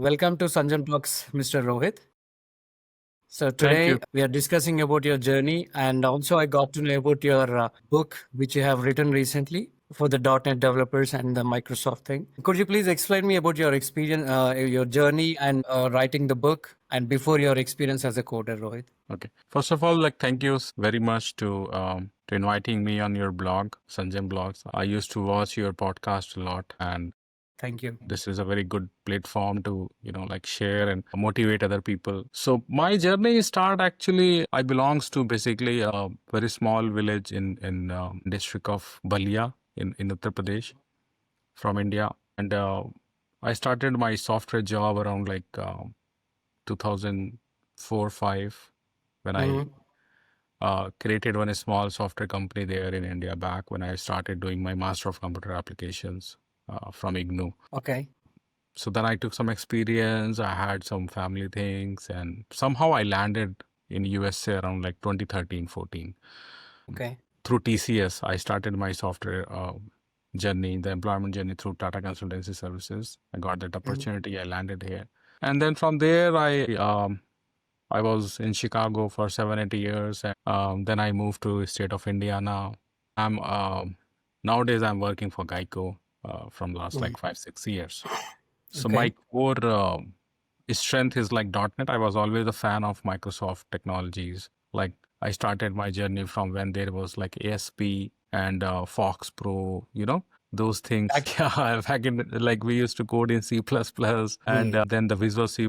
Welcome to Sanjam Talks, Mr. Rohit. So Thank today you. we are discussing about your journey, and also I got to know about your book, which you have written recently for the .NET developers and the Microsoft thing. Could you please explain me about your experience, your journey, and writing the book, and before your experience as a coder, Rohit? Okay. First of all, thank you very much to inviting me on your blog, Sanjam Blogs. I used to watch your podcast a lot, and Thank you. this is a very good platform to share and motivate other people. So my journey start actually. I belongs to basically a very small village in district of Balia in Uttar Pradesh from India, and I started my software job around 2004-5 when I Mm-hmm. created one small software company there in India back when I started doing my Master of Computer Applications from IGNU. Okay. So then I took some experience, I had some family things, and somehow I landed in USA around 2013-14. Okay. Through TCS, I started my software journey, the employment journey through Tata Consultancy Services. I got that Mm-hmm. opportunity, I landed here. And then from there, I was in Chicago for 7-8 years, and then I moved to state of Indiana. I'm nowadays I'm working for Geico from last 5-6 years. So Okay. my core strength is .NET. I was always a fan of Microsoft technologies. Like I started my journey from when there was ASP and Fox Pro, those things. Back in we used to code in C++, and then the Visual C++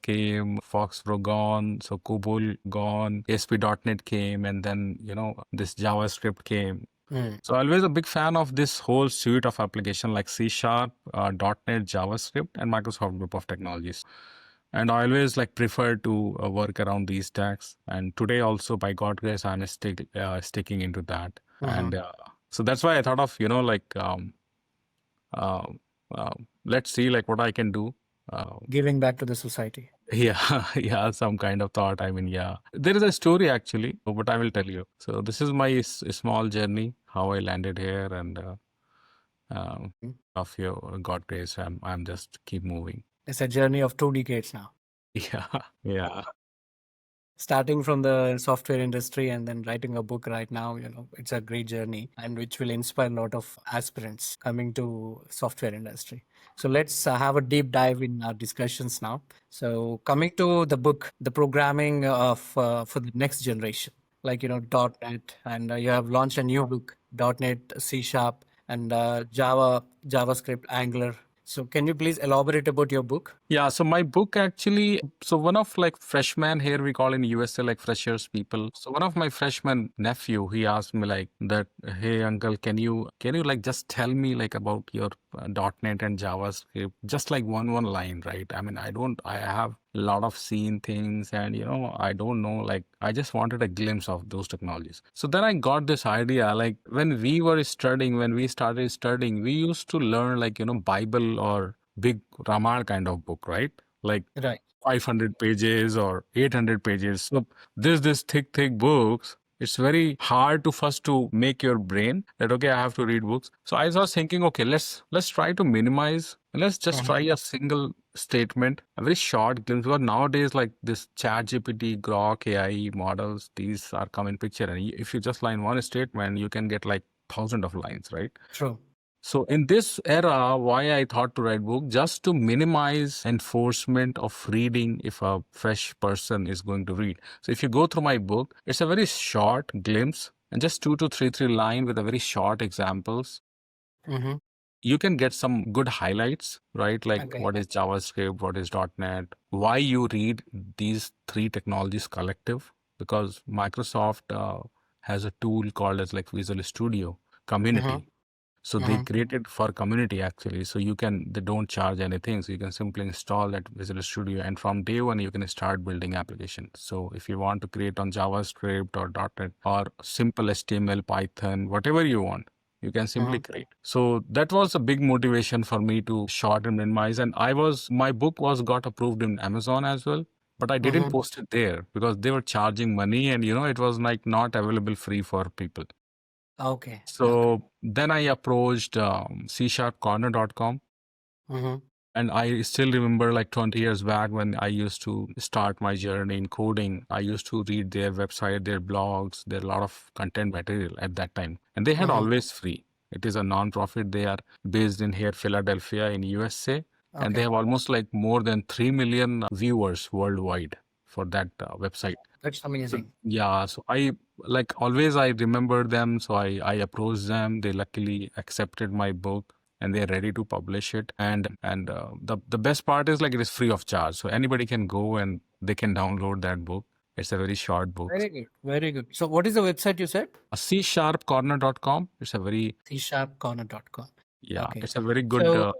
came, Fox Pro gone, so COBOL gone, ASP.NET came, and then this JavaScript came. So always a big fan of this whole suite of application like C Sharp, .NET, JavaScript, and Microsoft group of technologies. And I always prefer to work around these stacks. And today also, by God grace, I'm sticking into that. And so that's why I thought of uh, let's see what I can do. Giving back to the society. Yeah, yeah, some kind of thought. I mean, yeah, there is a story actually, but I will tell you. So this is my small journey, how I landed here, and of your God grace, I'm just keep moving. It's a journey of 2 decades now. Yeah, yeah. Starting from the software industry and then writing a book right now, it's a great journey and which will inspire a lot of aspirants coming to software industry. So let's have a deep dive in our discussions now. So coming to the book, the programming of for the next generation, .NET, and you have launched a new book, .NET, C Sharp, and JavaScript, Angular. So can you please elaborate about your book? Yeah, so my book actually, so one of freshman here we call in USA freshers people. So one of my freshman nephew, he asked me that, hey uncle, can you just tell me about your .NET and JavaScript, just one line, right? I mean, I have a lot of seen things, and I don't know, I just wanted a glimpse of those technologies. So then I got this idea, when we started studying, we used to learn Bible or big Ramayana kind of book, right? Like Right. 500 pages or 800 pages. So this thick books, it's very hard to first to make your brain that okay, I have to read books. So I was thinking, okay, let's try to minimize and let's just try a single statement, a very short glimpse. Because nowadays, this Chat GPT, Grok, AI models, these are come in picture, and if you just line one statement, you can get thousand of lines, right? True. So in this era, why I thought to write book, just to minimize enforcement of reading if a fresh person is going to read. So if you go through my book, it's a very short glimpse and just 2 to 3 line with a very short examples. Mm-hmm. You can get some good highlights, right? Like Okay. what is JavaScript, what is .NET, why you read these three technologies collective, because Microsoft has a tool called as Visual Studio Mm-hmm. Community. So they Mm-hmm. created for community actually. So they don't charge anything. So you can simply install that Visual Studio, and from day one you can start building applications. So if you want to create on JavaScript or .NET or simple HTML, Python, whatever you want, you can simply create. So that was a big motivation for me to short and minimize. And my book got approved in Amazon as well, but I didn't Mm-hmm. post it there because they were charging money, and it was not available free for people. Okay. Okay. So then I approached csharpcorner.com. Mm-hmm. And I still remember like 20 years back when I used to start my journey in coding, I used to read their website, their blogs, there are a lot of content material at that time. And they had Mm-hmm. always free. It is a non-profit. They are based in here, Philadelphia in USA. And they Okay, have almost like more than 3 million viewers worldwide for that website. that's So amazing. yeah, so I like always I remember them. So I approached them. They luckily accepted my book and they're ready to publish it. And the best part is like it is free of charge. So anybody can go and they can download that book. It's a very short book. Very good, very good. So, what is the website you said? C#corner.com. It's a very csharpcorner.com. yeah, Okay, it's a very good so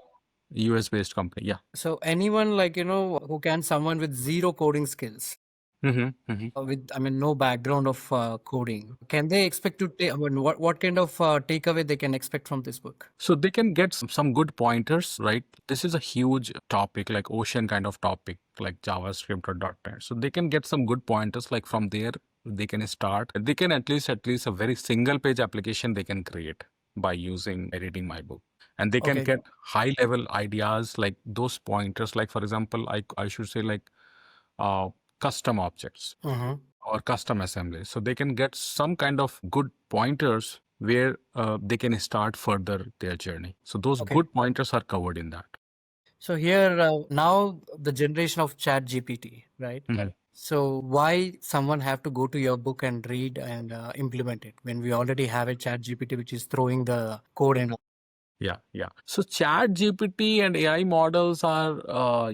US based company. Yeah. so anyone like who can someone with zero coding skills, with I mean no background of coding, can they expect to take? I mean, what kind of takeaway they can expect from this book? So they can get some good pointers, right? This is a huge topic, like ocean kind of topic, like JavaScript or .NET. So they can get some good pointers, like from there they can start. They can at least a very single page application they can create by using by reading my book, and they can Okay. get high level ideas like those pointers. Like for example, I should say like uh, custom objects Mm-hmm. or custom assembly. So they can get some kind of good pointers where they can start further their journey. So those Okay. good pointers are covered in that. So here now the generation of Chat GPT, right? Mhm. So why someone have to go to your book and read and implement it when we already have a Chat GPT which is throwing the code and Yeah, yeah. So Chat GPT and AI models are,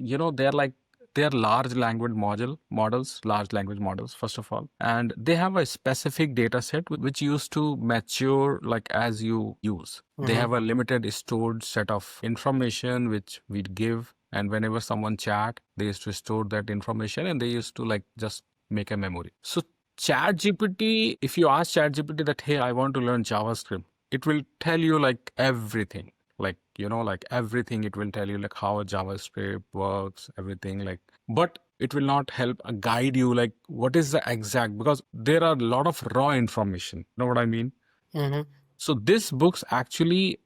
they're like they're large language models, first of all, and they have a specific data set which used to mature like as you use. They mm-hmm. have a limited stored set of information which we give, and whenever someone chat, they used to store that information and they used to like just make a memory. So Chat GPT, if you ask Chat GPT that, hey, I want to learn JavaScript, it will tell you like everything, like like everything. It will tell you like how JavaScript works, everything, like, but it will not help guide you like what is the exact, because there are a lot of raw information, you know what I mean. Mm-hmm. So this books actually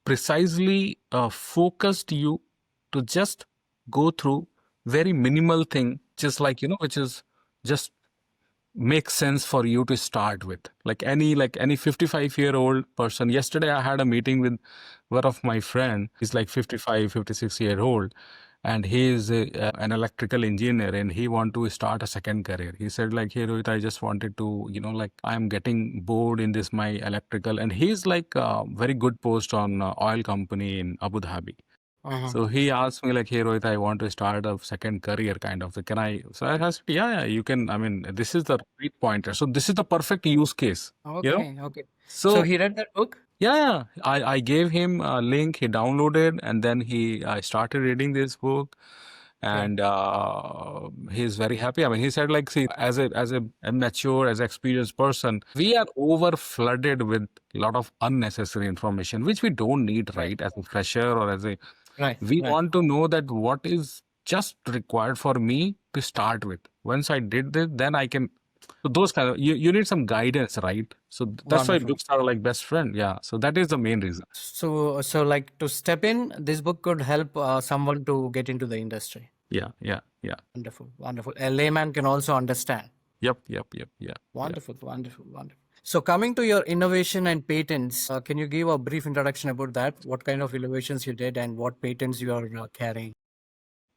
precisely focused you to just go through very minimal thing, just like which is just makes sense for you to start with, like any 55-year-old person. Yesterday I had a meeting with one of my friend. He's like 55, 56-year-old, and he is an electrical engineer, and he want to start a second career. He said like, hey Rohit, I just wanted to like I'm getting bored in this my electrical, and he's like a very good post on oil company in Abu Dhabi. Uh-huh. So he asked me like, "Hey Rohit, I want to start a second career kind of. Can I?" So I asked, "Yeah, yeah, you can. I mean, this is the right pointer. So this is the perfect use case, you know." Okay, okay. So So he read that book? yeah, yeah. I gave him a link. He downloaded, and then he I started reading this book, Okay. and he's very happy. I mean, he said like, see, as a mature, as experienced person, we are over flooded with a lot of unnecessary information, which we don't need, Right. right? As a fresher or as a Right. we Right. want to know that what is just required for me to start with. Once I did this, then I can. So those kind of you need some guidance, right? So that's why Wonderful. books are like best friend. Yeah. So that is the main reason. So like to step in, this book could help someone to get into the industry. Yeah. Yeah. Yeah. Wonderful, wonderful. A layman can also understand. Yep. Yep. Yep. Yeah. Yeah. Wonderful, wonderful, wonderful. So coming to your innovation and patents, can you give a brief introduction about that? What kind of innovations you did and what patents you are carrying?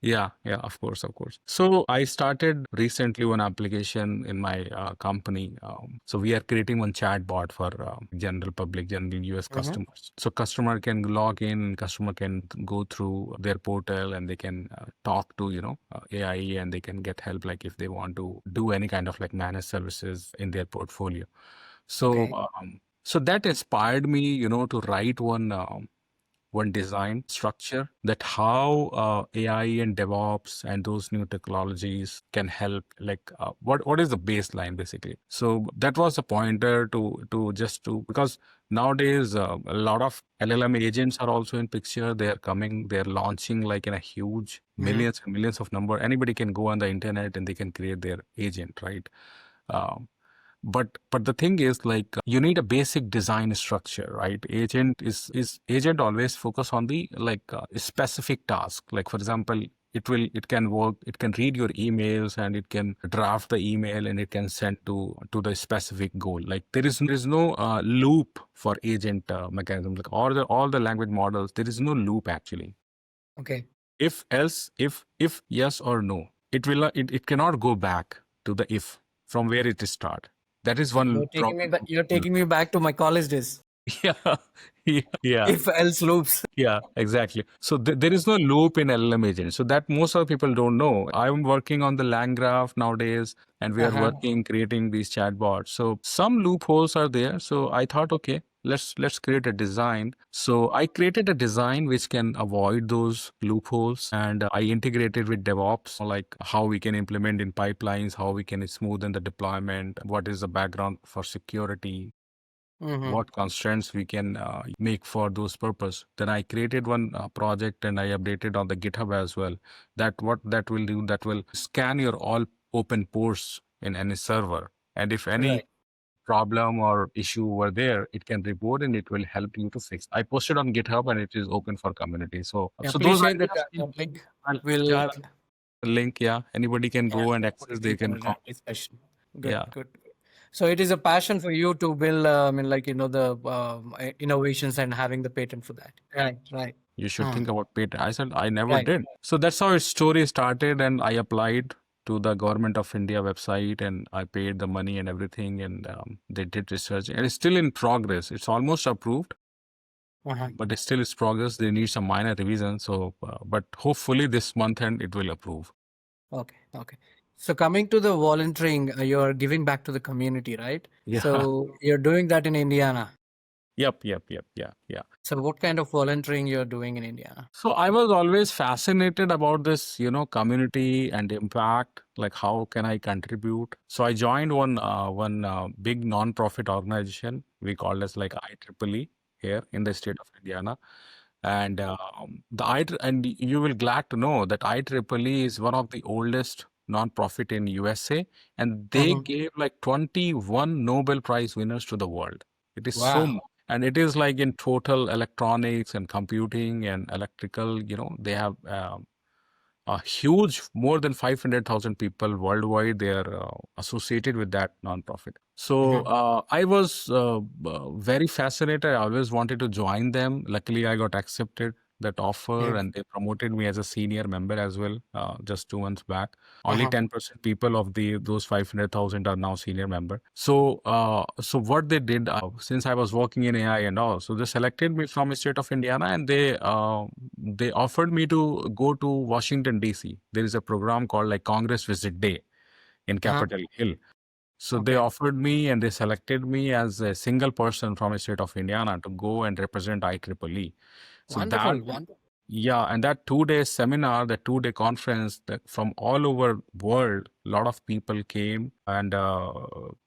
Yeah, yeah, of course, of course. So I started recently one application in my company. So we are creating one chat bot for general public, general US Mm-hmm. customers. So customer can log in, customer can go through their portal, and they can talk to AI, and they can get help like if they want to do any kind of like managed services in their portfolio. So Okay. so that inspired me, to write one design structure that how AI and DevOps and those new technologies can help. Like what is the baseline basically? So that was a pointer to just to because nowadays a lot of LLM agents are also in picture. They are coming. They are launching like in a huge Mm-hmm. millions and millions of number. Anybody can go on the internet and they can create their agent, right? Um, But the thing is, like, you need a basic design structure, right? Agent always focus on the like specific task. Like, for example, it can work, it can read your emails, and it can draft the email, and it can send to the specific goal. Like, there is no loop for agent mechanism. Like, all the language models, there is no loop actually. Okay. If else, if yes or no, it cannot go back to the if from where it start. That is one problem. You're taking me back to my college days. Yeah, yeah. If else loops. Yeah, exactly. So there is no loop in LLM agent. So that most of the people don't know. I'm working on the lang graph nowadays, and we are Uh-huh. working creating these chatbots. So some loopholes are there. So I thought, okay, let's create a design. So I created a design which can avoid those loopholes, and I integrated with DevOps, like how we can implement in pipelines, how we can smoothen the deployment, what is the background for security, Mm-hmm. what constraints we can make for those purpose. Then I created one project, and I updated on the GitHub as well. That what that will do, that will scan your all open ports in any server, and if any Right. problem or issue were there, it can report, and it will help you to fix. I posted on GitHub, and it is open for community. So Yeah, so please those share that, ideas, that link. yeah, We'll the link, yeah, anybody can yeah, go and put access, it they in can the discussion. Good, yeah. good. So it is a passion for you to build, like, the innovations and having the patent for that. Right, right. You should Hmm. think about patent. I said I never Right. did. So that's how its story started, and I applied to the Government of India website, and I paid the money and everything, and they did research, and it's still in progress. It's almost approved, Uh-huh. but it still is progress. They need some minor revision. So, but hopefully this month end it will approve. Okay, okay. So coming to the volunteering, you're giving back to the community, right? Yeah. So you're doing that in Indiana. Yep. Yep. Yep. Yeah. Yeah. So what kind of volunteering you're doing in Indiana? So I was always fascinated about this, community and impact. Like, how can I contribute? So I joined one big non-profit organization. We call it like IEEE here in the state of Indiana, and and you will glad to know that IEEE is one of the oldest non-profit in USA, and they Mm-hmm. gave like 21 Nobel Prize winners to the world. It is so Wow. much. And it is like in total electronics and computing and electrical, they have a huge, more than 500,000 people worldwide. They are associated with that nonprofit. So Mm-hmm. I was very fascinated. I always wanted to join them. Luckily, I got accepted that offer, Yeah. and they promoted me as a senior member as well, just 2 months back. Only Uh-huh. 10% people of those 500,000 are now senior member. So what they did, since I was working in AI and all, so they selected me from the state of Indiana, and they offered me to go to Washington DC. There is a program called like Congress Visit Day in Uh-huh. Capitol Hill. So they Okay. offered me, and they selected me as a single person from the state of Indiana to go and represent IEEE. So that, Wonderful. Wonderful. yeah, and that 2 day seminar, the 2 day conference, that from all over world, a lot of people came, and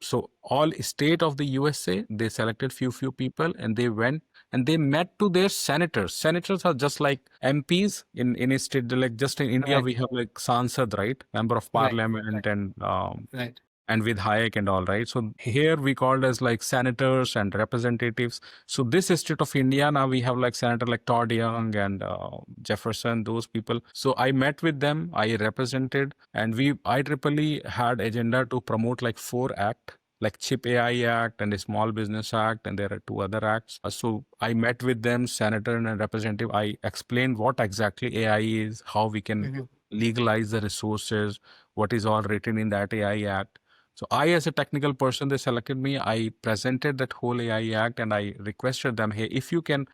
so all state of the USA, they selected few people, and they went and they met to their senators. Senators are just like MPs in a state. Like, just in India, Right. we have like Sansad, right, member of Right. parliament, Right. Right. and with Hayek and all, right? So here we called as like senators and representatives. So this state of Indiana, we have like senator like Todd Young and Jefferson, those people. So I met with them, I represented, and IEEE had agenda to promote like 4 act, like Chip AI Act and the Small Business Act, and there are 2 other acts. So I met with them, senator and representative. I explained what exactly AI is, how we can Mm-hmm. legalize the resources, what is all written in that AI Act. So I, as a technical person, they selected me. I presented that whole AI Act, and I requested them, hey, if you can,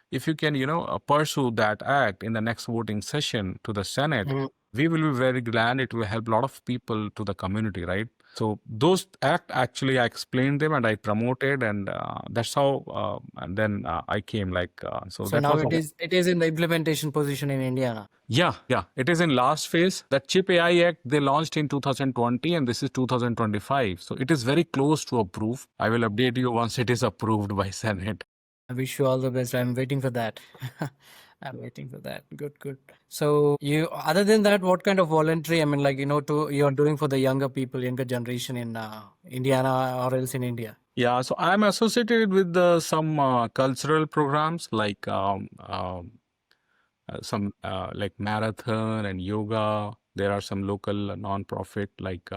pursue that act in the next voting session to the Senate, Mm-hmm. we will be very glad. It will help a lot of people to the community, right? So those act, actually, I explained them and I promoted, and that's how. And then I came like so. So That now was it is in the implementation position in Indiana. yeah, yeah. It is in last phase. That Chip AI Act they launched in 2020, and this is 2025. So it is very close to approve. I will update you once it is approved by Senate. I wish you all the best. I'm waiting for that. I'm waiting for that. Good, good. So you, other than that, what kind of voluntary, I mean, like, to you're doing for the younger people, younger generation in Indiana or else in India? Yeah, so I'm associated with some cultural programs like some like marathon and yoga. There are some local non-profit like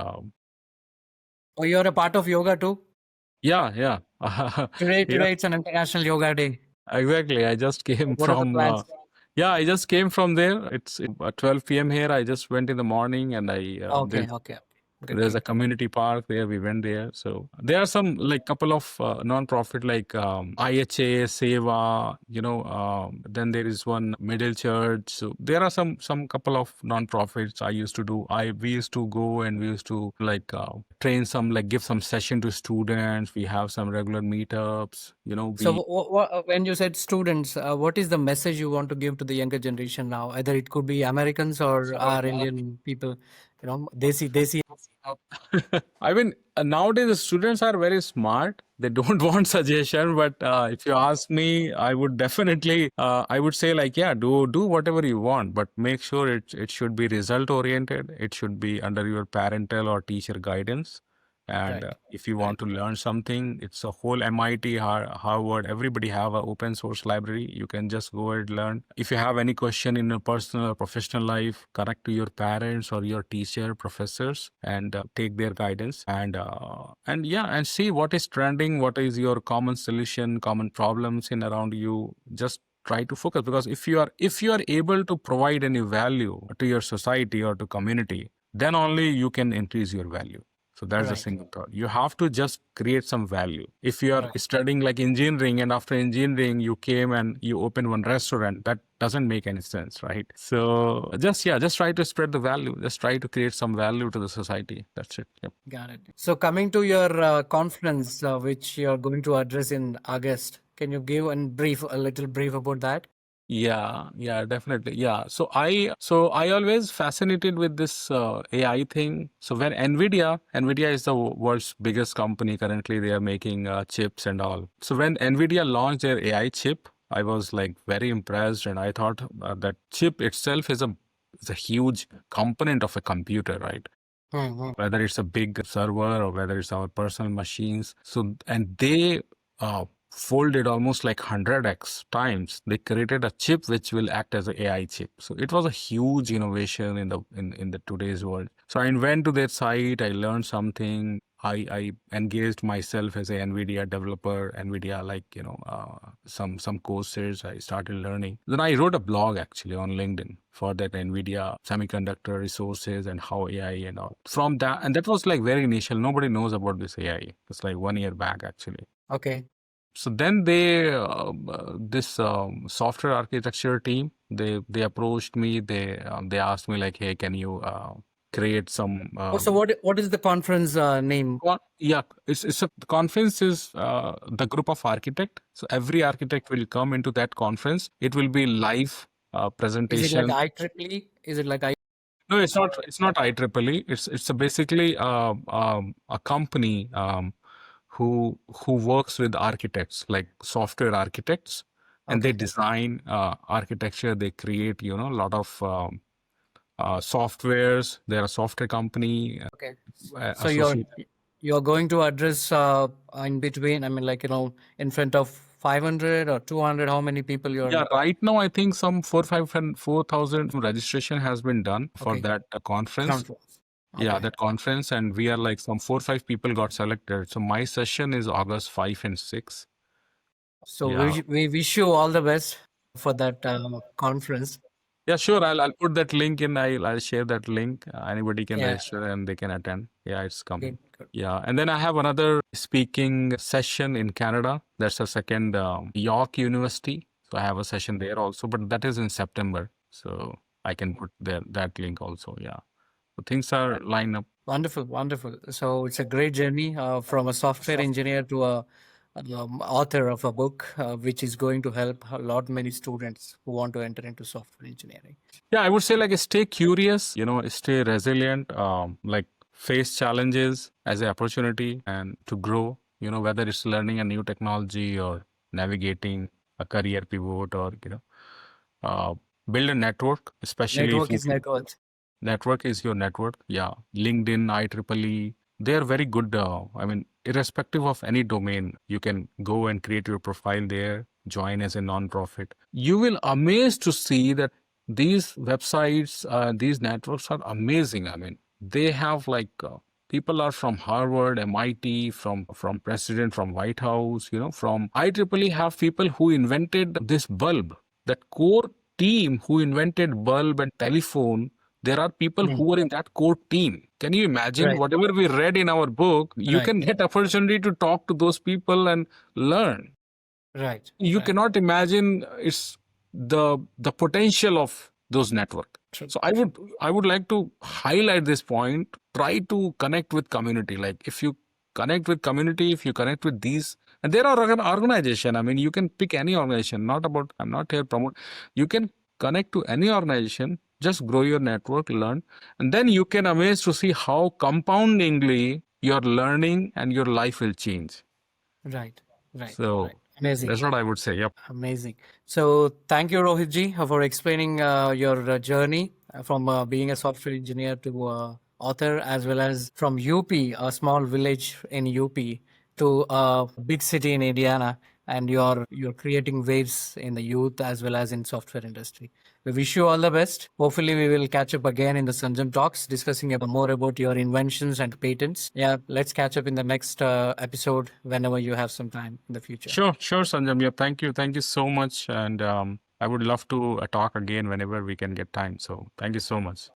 Oh, you're a part of yoga too? yeah, yeah. Today, Yeah, today it's an International Yoga Day. exactly. I just came What are the from plans? yeah, I just came from there. It's 12 p.m. here. I just went in the morning and I Okay, okay. Good, there's a good. community park there. We went there. So there are some like couple of non-profit like IHA, Seva, then there is one middle church. So there are some couple of non-profits I used to do. We used to go and we used to like train some, like give some session to students. We have some regular meetups. So, We when you said students, what is the message you want to give to the younger generation now? Either it could be Americans or our Indian people, Desi. I mean, nowadays the students are very smart. They don't want suggestion, but if you ask me, I would definitely, I would say like, yeah, do whatever you want, but make sure it should be result oriented. It should be under your parental or teacher guidance. And Right, if you right. want to learn something, it's a whole MIT, Harvard, everybody have an open source library. You can just go and learn. If you have any question in your personal or professional life, connect to your parents or your teacher, professors, and take their guidance. And yeah, and see what is trending, what is your common solution, common problems in around you. Just try to focus, because if you are able to provide any value to your society or to community, then only you can increase your value. So that's the Right, single thought. You have to just create some value. If you are right. studying like engineering and after engineering you came and you open one restaurant, that doesn't make any sense, right? So just try to spread the value. Just try to create some value to the society. That's it. Yep. Got it. So, coming to your conference, which you're going to address in August, can you give a little brief about that? Yeah, definitely. Yeah. So I always fascinated with this AI thing. So when Nvidia is the world's biggest company currently, they are making chips and all. So when Nvidia launched their AI chip, I was like very impressed, and I thought that chip itself is a huge component of a computer, right? Hmm. Whether it's a big server or whether it's our personal machines. So, and they folded almost like 100x times. They created a chip which will act as an AI chip. So it was a huge innovation in the today's world. So I went to their site, I learned something. I engaged myself as a NVIDIA developer, NVIDIA some courses I started learning. Then I wrote a blog actually on LinkedIn for that NVIDIA semiconductor resources and how AI and all. From that, and that was like very initial. Nobody knows about this AI. It's like 1 year back actually. Okay. So then this software architecture team, they approached me. They asked me like, hey, can you create some Oh, so what is the conference name? yeah, it's a the conference is the group of architect. So every architect will come into that conference. It will be live Is it like presentation. IEEE? Is it like I? No, it's not. It's not IEEE. It's basically a company who works with architects, like software architects, and they Okay. design architecture. They create a lot of softwares. They're a software company Okay. So associated. you're going to address in between. I mean, like in front of 500 or 200. How many people you're? Yeah, right now I think some 4,000 registration has been done for Okay. that conference. Conference. Yeah, Okay. that conference, and we are like some 4 or 5 people got selected. So my session is August 5 and 6. So Yeah, we wish you all the best for that conference. yeah, sure. I'll put that link in. I'll share that link. Anybody can Yeah. register and they can attend. Yeah, it's Good. coming. Good. Yeah, and then I have another speaking session in Canada. That's a second York University. So I have a session there also, but that is in September. So I can put that link also. Yeah. So things are lined up. Wonderful. Wonderful. So it's a great journey from a software engineer to a author of a book, which is going to help a lot many students who want to enter into software engineering. Yeah, I would say like stay curious, stay resilient, like face challenges as an opportunity and to grow, whether it's learning a new technology or navigating a career pivot, or uh, build a network, especially if Network you is network. network is your network. Yeah, LinkedIn, IEEE, they are very good. I mean, irrespective of any domain, you can go and create your profile there, join as a non-profit. You will amazed to see that these websites, these networks are amazing. I mean, they have like people are from Harvard, MIT, from president, from White House, from IEEE have people who invented this bulb. That core team who invented bulb and telephone, there are people Mm. who are in that core team. Can you imagine Right. whatever we read in our book? You Right. can get opportunity to talk to those people and learn. Right. You Right. cannot imagine it's the potential of those network. True. So I would like to highlight this point. Try to connect with community. Like if you connect with community, if you connect with these, and there are organization. I mean, you can pick any organization. Not about, I'm not here promote. You can connect to any organization. Just grow your network, learn, and then you can amaze to see how compoundingly your learning and your life will change. Right. Right. Right. So Amazing. that's what I would say. Yep. Amazing. So thank you, Rohitji, for explaining your journey from being a software engineer to author, as well as from UP, a small village in UP, to a big city in Indiana, and you're creating waves in the youth as well as in software industry. We wish you all the best. Hopefully, we will catch up again in the Sanjam Talks, discussing more about your inventions and patents. Yeah, let's catch up in the next episode whenever you have some time in the future. Sure, Sanjam. Yeah, thank you so much, and I would love to talk again whenever we can get time. So thank you so much.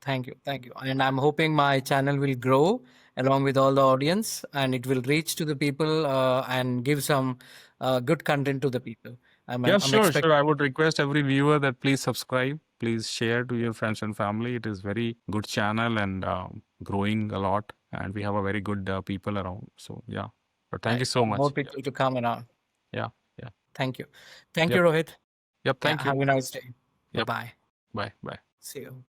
Thank you. Thank you. And I'm hoping my channel will grow along with all the audience, and it will reach to the people and give some good content to the people. Yeah, I'm sure. expecting. I would request every viewer that please subscribe, please share to your friends and family. It is very good channel and growing a lot, and we have a very good people around. So yeah, but thank you Right. so More much. Yeah, people to come around. yeah, yeah. Thank you. Thank you, Yep, Rohit. yep. Yeah. Thank you. Have a nice day. Bye Yep. bye. Bye, bye. See you.